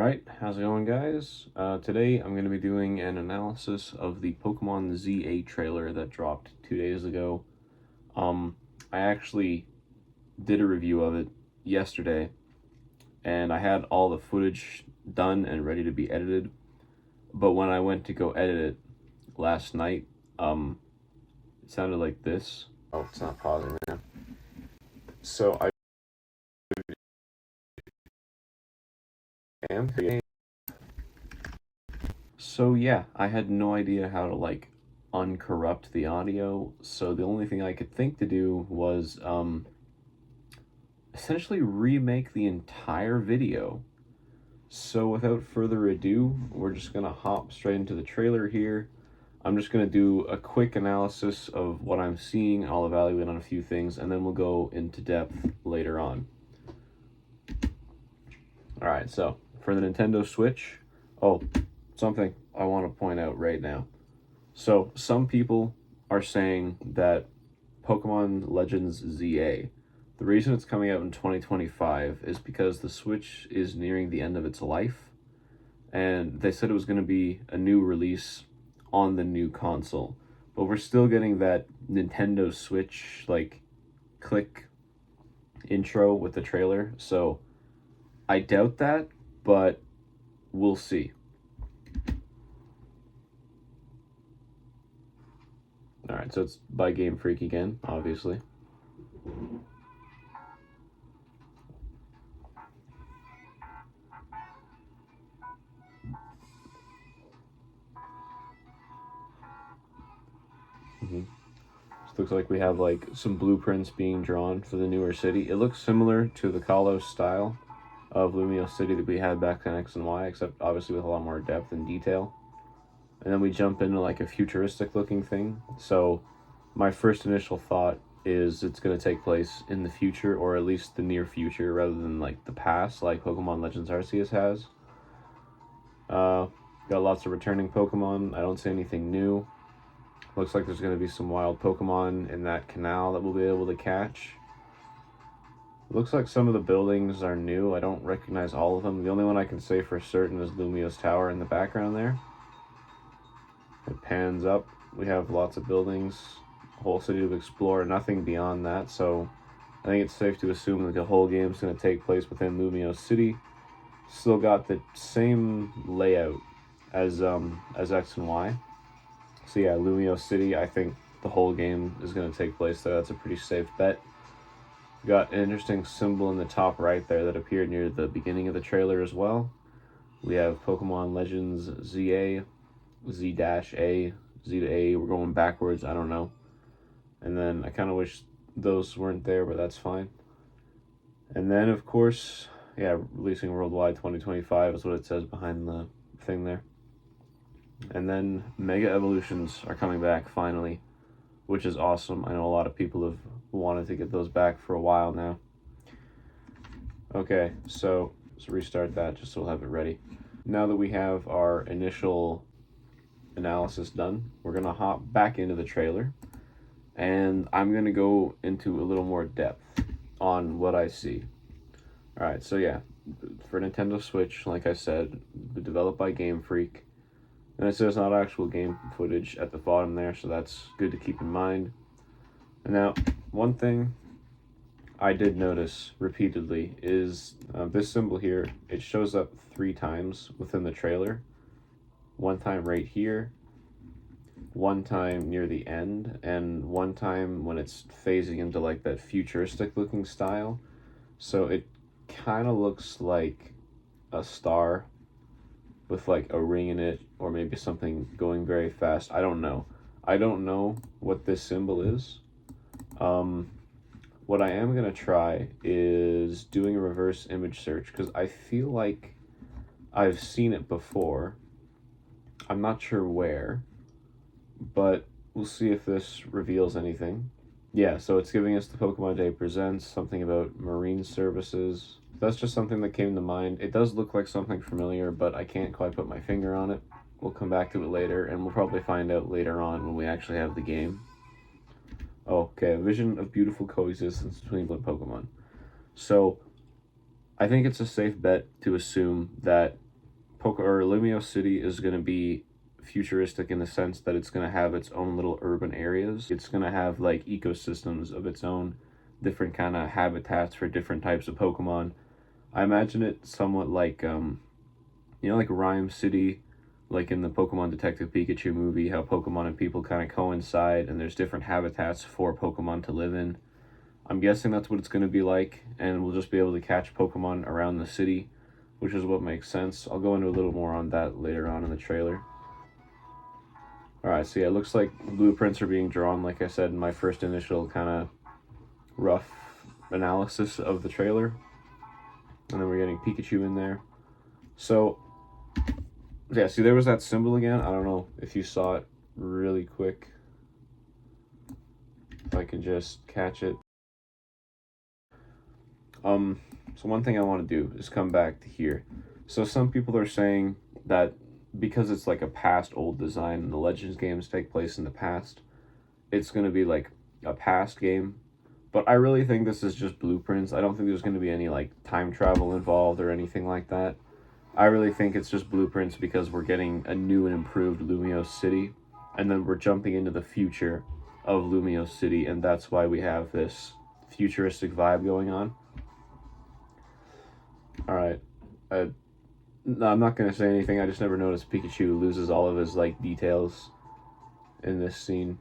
Alright, how's it going, guys? Today I'm going to be doing an analysis of the Pokémon Z-A trailer that dropped 2 days ago. I actually did a review of it yesterday, and I had all the footage done and ready to be edited, but when I went to go edit it last night, it sounded like this. Oh, it's not pausing now. So I am... So yeah, I had no idea how to uncorrupt the audio, so the only thing I could think to do was essentially remake the entire video. So without further ado, we're just gonna hop straight into the trailer here. I'm just gonna do a quick analysis of what I'm seeing. I'll evaluate on a few things, and then we'll go into depth later on. Alright, so for the Nintendo Switch, something I want to point out right now. So some people are saying that Pokemon Legends Z-A, the reason it's coming out in 2025 is because the Switch is nearing the end of its life, and they said it was going to be a new release on the new console, but we're still getting that Nintendo Switch click intro with the trailer, so I doubt that, but we'll see. Alright, so it's by Game Freak again, obviously. This looks like we have some blueprints being drawn for the newer city. It looks similar to the Kalos style of Lumio City that we had back in X and Y, except obviously with a lot more depth and detail. And then we jump into a futuristic looking thing. So my first initial thought is it's going to take place in the future, or at least the near future, rather than the past, like Pokemon Legends Arceus has. Got lots of returning Pokemon. I don't see anything new. Looks like there's going to be some wild Pokemon in that canal that we'll be able to catch. Looks like some of the buildings are new. I don't recognize all of them. The only one I can say for certain is Lumio's Tower in the background there. It pans up. We have lots of buildings, a whole city to explore, nothing beyond that. So I think it's safe to assume that the whole game is going to take place within Lumio City. Still got the same layout as X and Y. So yeah, Lumio City, I think the whole game is going to take place there. That's a pretty safe bet. Got an interesting symbol in the top right there that appeared near the beginning of the trailer as well. We have Pokemon Legends Z-A, Z-A, Z to A. We're going backwards, I don't know. And then I kind of wish those weren't there, but that's fine. And then, of course, yeah, releasing worldwide 2025 is what it says behind the thing there. And then Mega Evolutions are coming back finally, which is awesome. I know a lot of people have wanted to get those back for a while now. Okay, so let's restart that just so we'll have it ready. Now that we have our initial analysis done, we're going to hop back into the trailer, and I'm going to go into a little more depth on what I see. Alright, so yeah, for Nintendo Switch, like I said, developed by Game Freak. And it says not actual game footage at the bottom there, so that's good to keep in mind. And now, one thing I did notice repeatedly is this symbol here. It shows up 3 times within the trailer. One time right here, one time near the end, and one time when it's phasing into that futuristic looking style. So it kind of looks like a star with a ring in it, or maybe something going very fast. I don't know. I don't know what this symbol is. What I am going to try is doing a reverse image search, because I feel like I've seen it before. I'm not sure where, but we'll see if this reveals anything. Yeah, so it's giving us the Pokemon Day Presents, something about marine services. That's just something that came to mind. It does look like something familiar, but I can't quite put my finger on it. We'll come back to it later, and we'll probably find out later on when we actually have the game. Okay, a vision of beautiful coexistence between Pokemon. So, I think it's a safe bet to assume that Lumio City is going to be futuristic in the sense that it's going to have its own little urban areas. It's going to have like ecosystems of its own, different kind of habitats for different types of Pokemon. I imagine it somewhat like like Rhyme City, like in the Pokemon Detective Pikachu movie, how Pokemon and people kind of coincide and there's different habitats for Pokemon to live in. I'm guessing that's what it's going to be like, and we'll just be able to catch Pokemon around the city, which is what makes sense. I'll go into a little more on that later on in the trailer. Alright, so yeah, it looks like blueprints are being drawn, like I said in my first initial kind of rough analysis of the trailer. And then we're getting Pikachu in there. So, yeah, see, there was that symbol again. I don't know if you saw it really quick. If I can just catch it. So one thing I want to do is come back to here. So some people are saying that because it's like a past old design and the Legends games take place in the past, it's going to be like a past game. But I really think this is just blueprints. I don't think there's going to be any like time travel involved or anything like that. I really think it's just blueprints because we're getting a new and improved Lumio City, and then we're jumping into the future of Lumio City, and that's why we have this futuristic vibe going on. Alright, no, I'm not going to say anything. I just never noticed Pikachu loses all of his like details in this scene.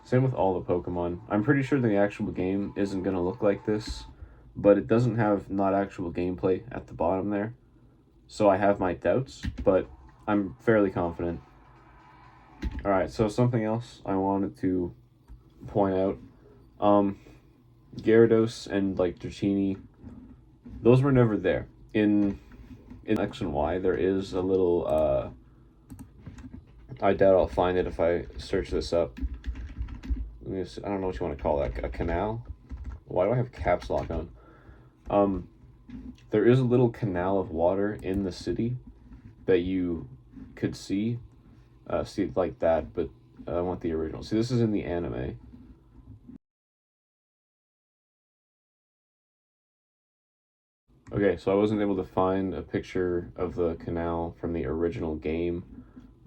Same with all the Pokemon. I'm pretty sure the actual game isn't going to look like this, but it doesn't have not actual gameplay at the bottom there. So I have my doubts, but I'm fairly confident. Alright, so something else I wanted to point out. Gyarados and like Dratini, those were never there. In X and Y, there is a little, I doubt I'll find it if I search this up. I don't know what you want to call that, a canal? Why do I have caps lock on? There is a little canal of water in the city that you could see it like that, but I want the original. See, this is in the anime. Okay, so I wasn't able to find a picture of the canal from the original game,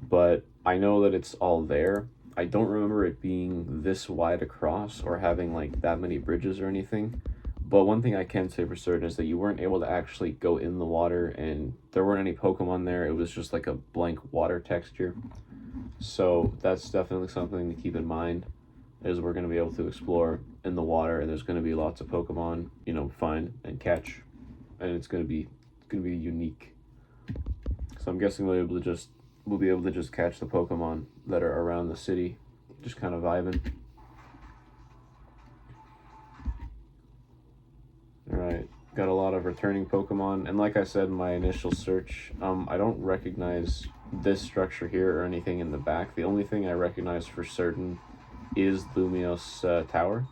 but I know that it's all there. I don't remember it being this wide across or having like that many bridges or anything. But one thing I can say for certain is that you weren't able to actually go in the water, and there weren't any Pokemon there. It was just like a blank water texture. So that's definitely something to keep in mind, is we're going to be able to explore in the water, and there's going to be lots of Pokemon, find and catch, and it's going to be unique. So I'm guessing we'll be able to just catch the Pokemon that are around the city, just kind of vibing. Alright, got a lot of returning Pokemon, and like I said in my initial search, I don't recognize this structure here or anything in the back. The only thing I recognize for certain is Lumios Tower.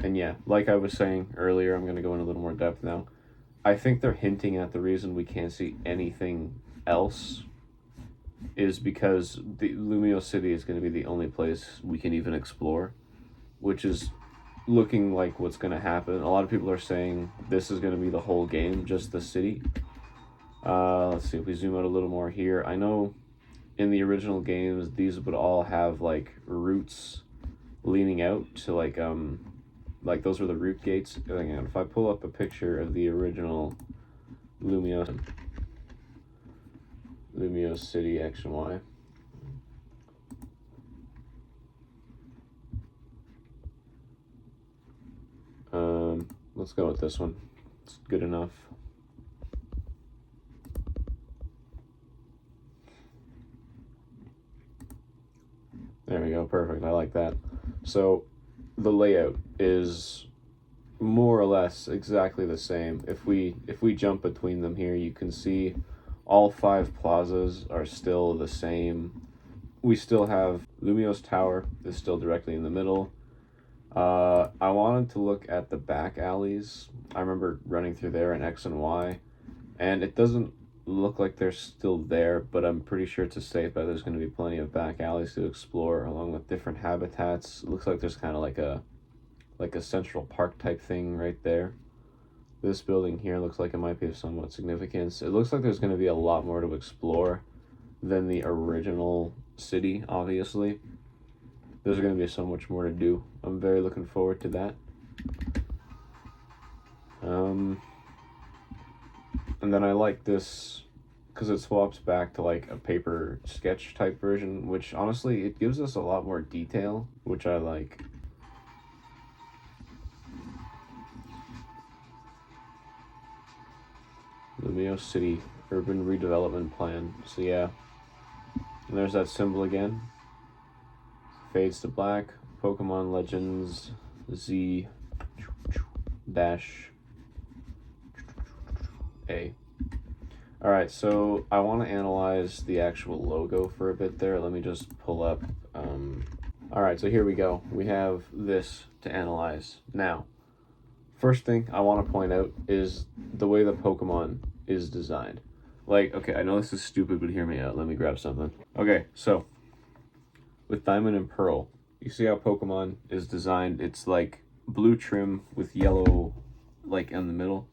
And yeah, like I was saying earlier, I'm going to go in a little more depth now. I think they're hinting at the reason we can't see anything else is because the Lumio City is going to be the only place we can even explore, which is looking like what's going to happen. A lot of people are saying this is going to be the whole game, just the city. Let's see if we zoom out a little more here. I know in the original games, these would all have like routes leaning out to like those were the route gates. Hang on, if I pull up a picture of the original Lumio City X and Y. Let's go with this one. It's good enough. There we go, perfect. I like that. So the layout is more or less exactly the same. If we jump between them here, you can see all 5 plazas are still the same. We still have Lumios Tower is still directly in the middle. I wanted to look at the back alleys. I remember running through there in X and Y, and it doesn't look like they're still there, but I'm pretty sure it's a safe bet there's going to be plenty of back alleys to explore along with different habitats. It looks like there's kind of like a central park type thing right there. This building here looks like it might be of somewhat significance. It looks like there's going to be a lot more to explore than the original city, obviously. There's going to be so much more to do. I'm very looking forward to that. And then I like this because it swaps back to like a paper sketch type version, which honestly, it gives us a lot more detail, which I like. Lumio City Urban Redevelopment Plan. So yeah, and there's that symbol again. Fades to black. Pokemon Legends Z-A. Alright, so I want to analyze the actual logo for a bit there. Let me just pull up. Alright, so here we go. We have this to analyze. Now, first thing I want to point out is the way the Pokemon is designed. Like, okay, I know this is stupid, but hear me out. Let me grab something. Okay, so with Diamond and Pearl, you see how Pokemon is designed? It's like blue trim with yellow like in the middle.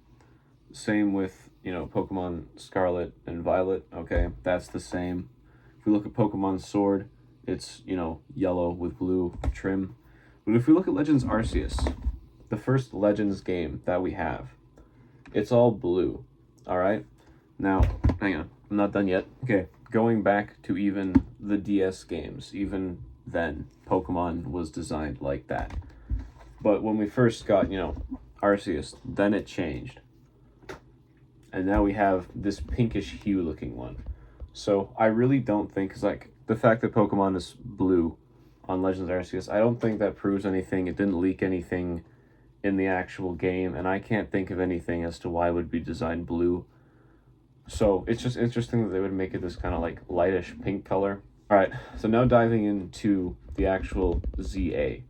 Same with, you know, Pokemon Scarlet and Violet. Okay, that's the same. If we look at Pokemon Sword, it's, you know, yellow with blue trim. But if we look at Legends Arceus, the first Legends game that we have, it's all blue. All right, now hang on, I'm not done yet. Okay, going back to even the DS games, even then Pokemon was designed like that. But when we first got, you know, Arceus, then it changed, and now we have this pinkish hue looking one. So I really don't think, cause like the fact that Pokemon is blue on Legends Arceus, I don't think that proves anything. It didn't leak anything in the actual game, and I can't think of anything as to why it would be designed blue. So it's just interesting that they would make it this kind of like lightish pink color. All right, so now diving into the actual Z-A.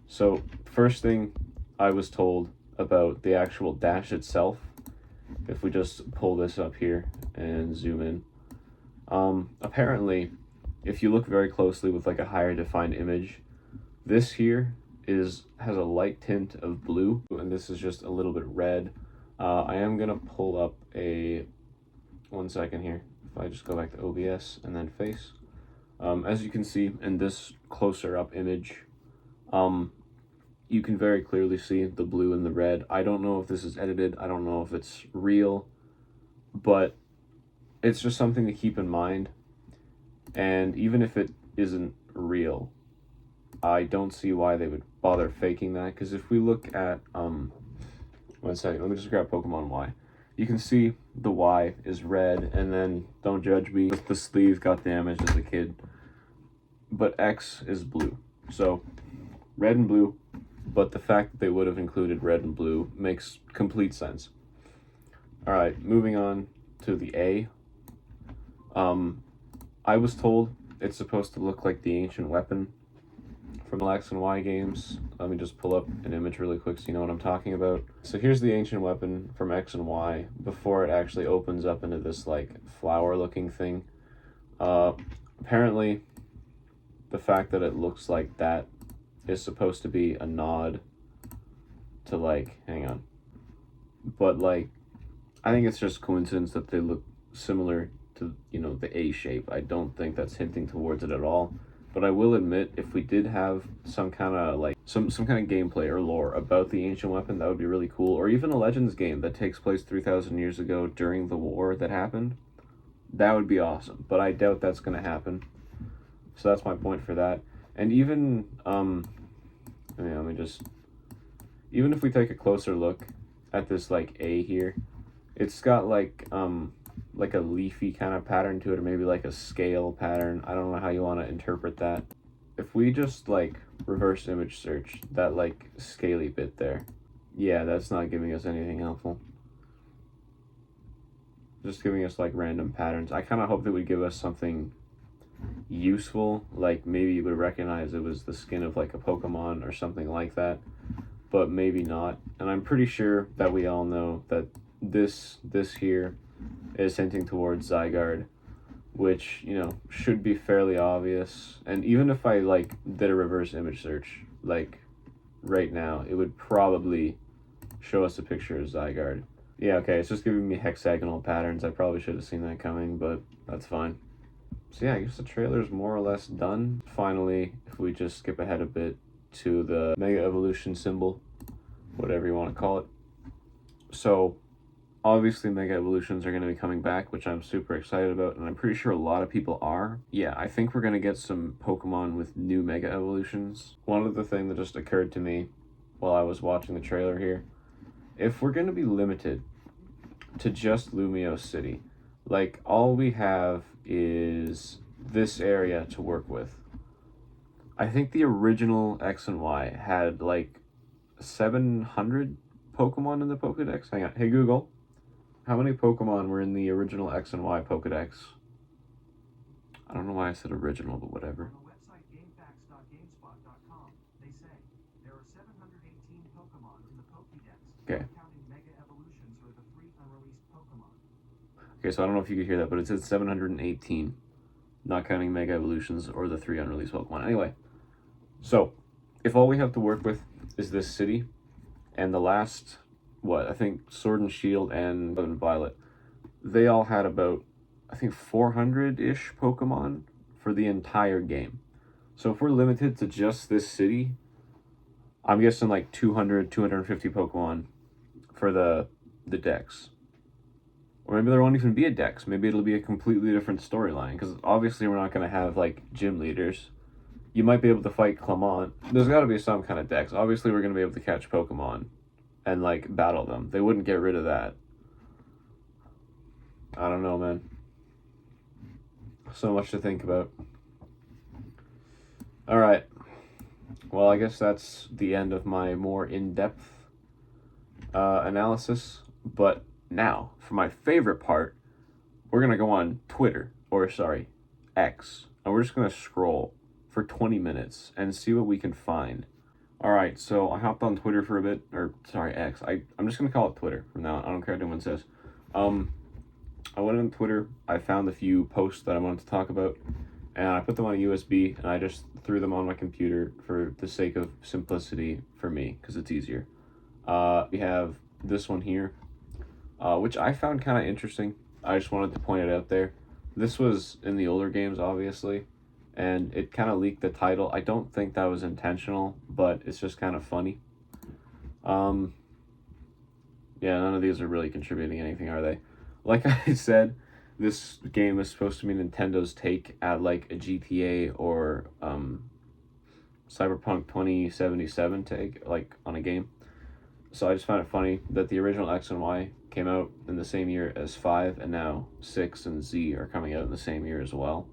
So first thing I was told about the actual dash itself, if we just pull this up here and zoom in, apparently if you look very closely with like a higher defined image, this here has a light tint of blue, and this is just a little bit red. I am gonna pull up one second here. If I just go back to OBS and then face, as you can see in this closer up image, you can very clearly see the blue and the red. I don't know if this is edited. I don't know if it's real, but it's just something to keep in mind. And even if it isn't real, I don't see why they would bother faking that, because if we look at, one second, let me just grab Pokemon Y. You can see the Y is red, and then, don't judge me, the sleeve got damaged as a kid, but X is blue. So, red and blue, but the fact that they would have included red and blue makes complete sense. Alright, moving on to the A. I was told it's supposed to look like the ancient weapon from the X and Y games. Let me just pull up an image really quick so you know what I'm talking about. So here's the ancient weapon from X and Y before it actually opens up into this like flower looking thing. Apparently the fact that it looks like that is supposed to be a nod to like, hang on, but like I think it's just coincidence that they look similar to, you know, the A shape. I don't think that's hinting towards it at all. But I will admit, if we did have some kind of like some kind of gameplay or lore about the ancient weapon, that would be really cool. Or even a Legends game that takes place 3,000 years ago during the war that happened, that would be awesome. But I doubt that's going to happen. So that's my point for that. And even even if we take a closer look at this like A here, it's got like a leafy kind of pattern to it, or maybe like a scale pattern. I don't know how you want to interpret that. If we just like reverse image search that like scaly bit there, yeah, that's not giving us anything helpful. Just giving us like random patterns. I kind of hope that would give us something useful, like maybe you would recognize it was the skin of like a Pokemon or something like that, but maybe not. And I'm pretty sure that we all know that this here is hinting towards Zygarde, which, you know, should be fairly obvious. And even if I like did a reverse image search like right now, it would probably show us a picture of Zygarde. Yeah, okay, it's just giving me hexagonal patterns. I probably should have seen that coming, but that's fine. So yeah, I guess the trailer's more or less done. Finally, if we just skip ahead a bit to the Mega Evolution symbol, whatever you want to call it. So, obviously Mega Evolutions are going to be coming back, which I'm super excited about, and I'm pretty sure a lot of people are. Yeah, I think we're going to get some Pokemon with new Mega Evolutions. One other thing that just occurred to me while I was watching the trailer here, if we're going to be limited to just Lumio City, like, all we have is this area to work with. I think the original X and Y had like 700 Pokemon in the Pokedex. Hang on. Hey Google, how many Pokemon were in the original X and Y Pokedex? I don't know why I said original, but whatever. On the website gamefacts.gamespot.com, they say there are 718 Pokemon in the Pokédex. Okay. Counting Mega Evolutions or the 3 unreleased Pokemon. Okay, so I don't know if you could hear that, but it says 718, not counting Mega Evolutions or the 3 unreleased Pokemon. Anyway, so if all we have to work with is this city, and the last, I think Sword and Shield and Violet, they all had about, I think, 400-ish Pokemon for the entire game. So if we're limited to just this city, I'm guessing like 200, 250 Pokemon for the Dex. Or maybe there won't even be a Dex. Maybe it'll be a completely different storyline, because obviously we're not going to have like gym leaders. You might be able to fight Clement. There's got to be some kind of Dex. Obviously we're going to be able to catch Pokemon and like battle them. They wouldn't get rid of that. I don't know, man. So much to think about. All right. Well, I guess that's the end of my more in-depth analysis. But now, for my favorite part, we're going to go on Twitter, or sorry, X. And we're just going to scroll for 20 minutes and see what we can find. All right, so I hopped on Twitter for a bit, or sorry, X. I'm just going to call it Twitter from now on. I don't care what anyone says. I went on Twitter, I found a few posts that I wanted to talk about, and I put them on a USB, and I just threw them on my computer for the sake of simplicity for me, because it's easier. We have this one here, which I found kind of interesting. I just wanted to point it out there. This was in the older games, obviously, and it kind of leaked the title. I don't think that was intentional, but it's just kind of funny. Yeah, none of these are really contributing anything, are they? Like I said, this game is supposed to be Nintendo's take at like a GTA or Cyberpunk 2077 take, like, on a game. So I just find it funny that the original X and Y came out in the same year as 5, and now 6 and Z are coming out in the same year as well.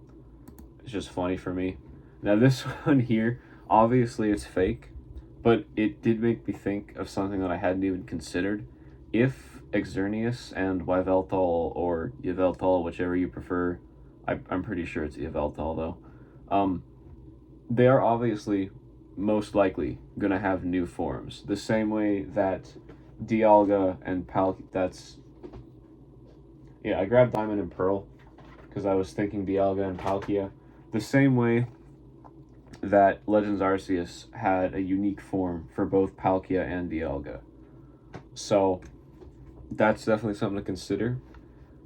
It's just funny for me. Now this one here, obviously it's fake, but it did make me think of something that I hadn't even considered. If Xerneas and Yveltal, or Yveltal, whichever you prefer, I'm pretty sure it's Yveltal though, they are obviously most likely going to have new forms. The same way that Dialga and yeah, I grabbed Diamond and Pearl because I was thinking Dialga and Palkia. The same way that Legends Arceus had a unique form for both Palkia and Dialga. So that's definitely something to consider.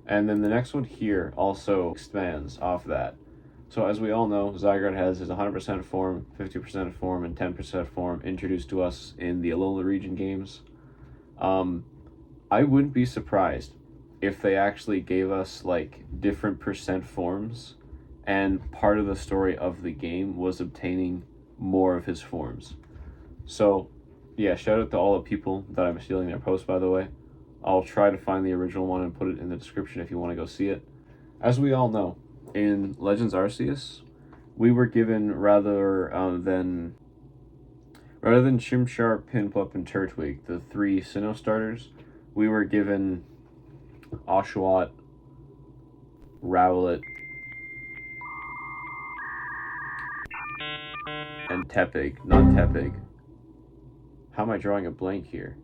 And then the next one here also expands off that. So as we all know, Zygarde has his 100% form, 50% form, and 10% form introduced to us in the Alola region games. I wouldn't be surprised if they actually gave us like different percent forms, and part of the story of the game was obtaining more of his forms. So yeah, shout out to all the people that I'm stealing their posts, by the way. I'll try to find the original one and put it in the description if you want to go see it. As we all know, in Legends Arceus, we were given rather than Chimchar, Piplup, and Turtwig, the 3 Sinnoh starters, we were given Oshawott, Rowlet, and Tepig. Not Tepig. How am I drawing a blank here?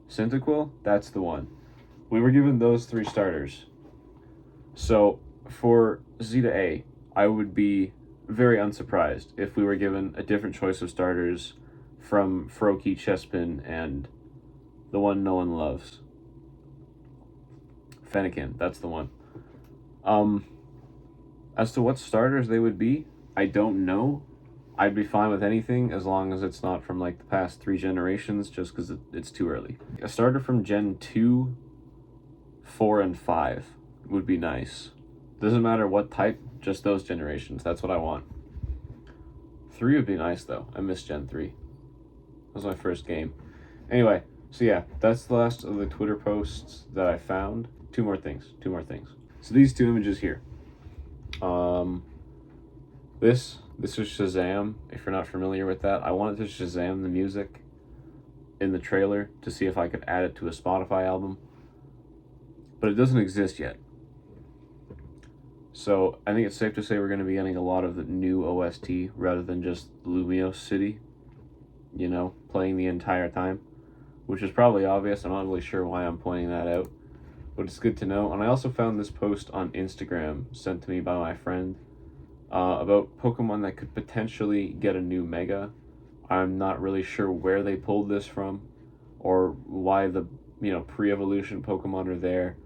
Cyndaquil? That's the one. We were given those 3 starters. So for Z-A, I would be very unsurprised if we were given a different choice of starters from Froakie, Chespin, and The one no one loves. Fennekin, that's the one. As to what starters they would be, I don't know. I'd be fine with anything as long as it's not from like the past 3 generations, just because it's too early. A starter from Gen 2, 4, and 5 would be nice. Doesn't matter what type, just those generations. That's what I want. 3 would be nice though. I miss Gen 3. That was my first game. Anyway, so yeah, that's the last of the Twitter posts that I found. Two more things. So these 2 images here. This is Shazam. If you're not familiar with that, I wanted to Shazam the music in the trailer to see if I could add it to a Spotify album, but it doesn't exist yet. So I think it's safe to say we're going to be getting a lot of the new OST rather than just Lumiose City, playing the entire time, which is probably obvious. I'm not really sure why I'm pointing that out, but it's good to know. And I also found this post on Instagram sent to me by my friend about Pokemon that could potentially get a new Mega. I'm not really sure where they pulled this from or why the pre-evolution Pokemon are there,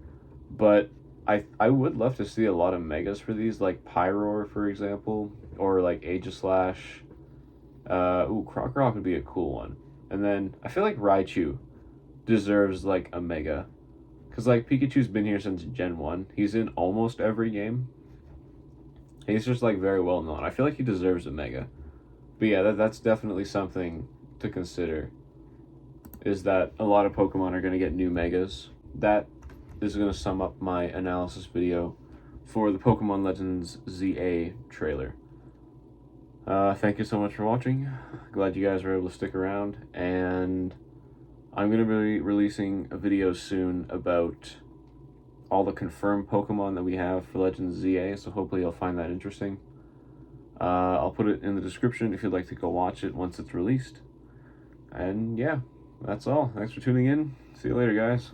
but I would love to see a lot of Megas for these, like Pyroar, for example, or like Aegislash. Crocodile would be a cool one. And then I feel like Raichu deserves like a Mega, because like Pikachu's been here since Gen 1. He's in almost every game. He's just like very well known. I feel like he deserves a Mega. But yeah, that's definitely something to consider, is that a lot of Pokemon are going to get new Megas. That is going to sum up my analysis video for the Pokemon Legends Z-A trailer. Thank you so much for watching. Glad you guys were able to stick around, and I'm going to be releasing a video soon about all the confirmed Pokemon that we have for Legends Z-A, so hopefully you'll find that interesting. I'll put it in the description if you'd like to go watch it once it's released. And yeah, that's all. Thanks for tuning in. See you later, guys.